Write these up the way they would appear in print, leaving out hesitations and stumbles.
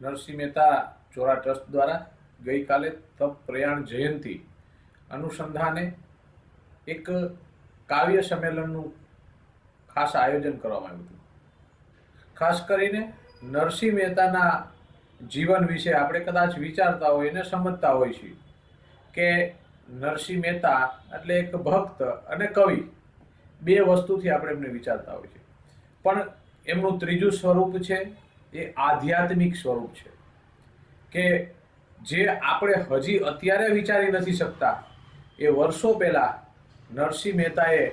નરસિંહ મહેતા ચોરા trust દ્વારા ગઈકાલે તપ પ્રયાણ જયંતિ અનુસંધાને એક કાવ્ય સંમેલનનું ખાસ આયોજન કરવામાં આવ્યું હતું। ખાસ કરીને નરસિંહ મહેતાના જીવન વિશે આપણે કદાચ વિચારતા હોય અને સમજતા હોય છીએ કે નરસિંહ મહેતા એટલે એક ભક્ત અને કવિ, બે વસ્તુથી આપણે એમને વિચારતા હોય છે, પણ એમનું ત્રીજું સ્વરૂપ છે એ આધ્યાત્મિક સ્વરૂપ છે કે જે આપણે હજી અત્યારે વિચારી નથી શકતા। એ વર્ષો પહેલા નરસિંહ મહેતાએ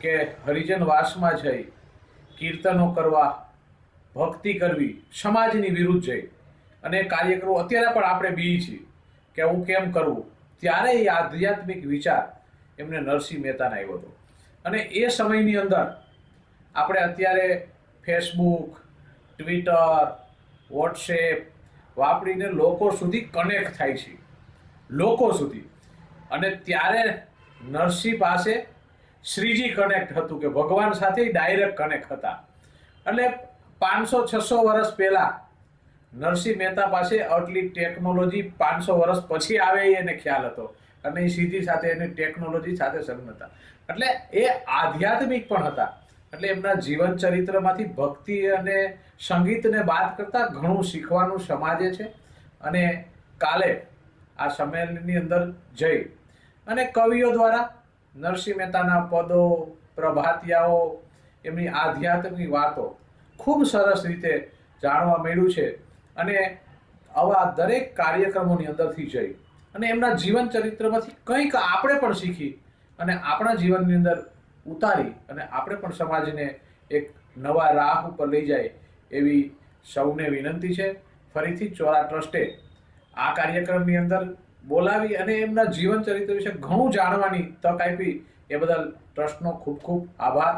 કે હરિજન વાસમાં જઈ કીર્તનો કરવા, ભક્તિ કરવી, સમાજની વિરુદ્ધ જઈ અને કાર્ય કરવો, અત્યારે પણ આપણે બીએ છીએ કે હું કેમ કરવું, ત્યારે એ આધ્યાત્મિક વિચાર એમને નરસિંહ મહેતાને આવ્યો હતો। અને એ સમયની અંદર આપણે અત્યારે ફેસબુક, ટ્વિટર, વોટ્સએપ વાપરીને લોકો સુધી કનેક્ટ થાય છે, લોકો સુધી। અને ત્યારે નરસિંહ પાસે શ્રીજી કનેક્ટ હતું કે ભગવાન સાથે ડાયરેક્ટ કનેક્ટ હતા। એટલે 500-600 વર્ષ પહેલા નરસિંહ મહેતા પાસે આટલી ટેકનોલોજી 500 વર્ષ પછી આવે એને ખ્યાલ હતો અને એ સીધી સાથે એની ટેકનોલોજી સાથે સંલગ્ન હતા, એટલે એ આધ્યાત્મિક પણ હતા। એટલે એમના જીવન ચરિત્રમાંથી ભક્તિ અને સંગીતને બાદ કરતા ઘણું શીખવાનું સમાજે છે। અને કાલે આ સંમેલનની અંદર જઈ અને કવિઓ દ્વારા નરસિંહ મહેતાના પદો, પ્રભાતિયાઓ, એમની આધ્યાત્મિક વાતો ખૂબ સરસ રીતે જાણવા મળ્યું છે। અને આવા દરેક કાર્યક્રમોની અંદરથી જઈ અને એમના જીવન ચરિત્રમાંથી કંઈક આપણે પણ શીખી અને આપણા જીવનની અંદર ઉતારી અને આપણે પણ સમાજને એક નવા રાહ ઉપર લઈ જાય એવી સૌને વિનંતી છે। ફરીથી ચોરા ટ્રસ્ટે આ કાર્યક્રમની અંદર બોલાવી અને એમના જીવન ચરિત્ર વિશે ઘણું જાણવાની તક આપી, એ બદલ ટ્રસ્ટનો ખૂબ ખૂબ આભાર।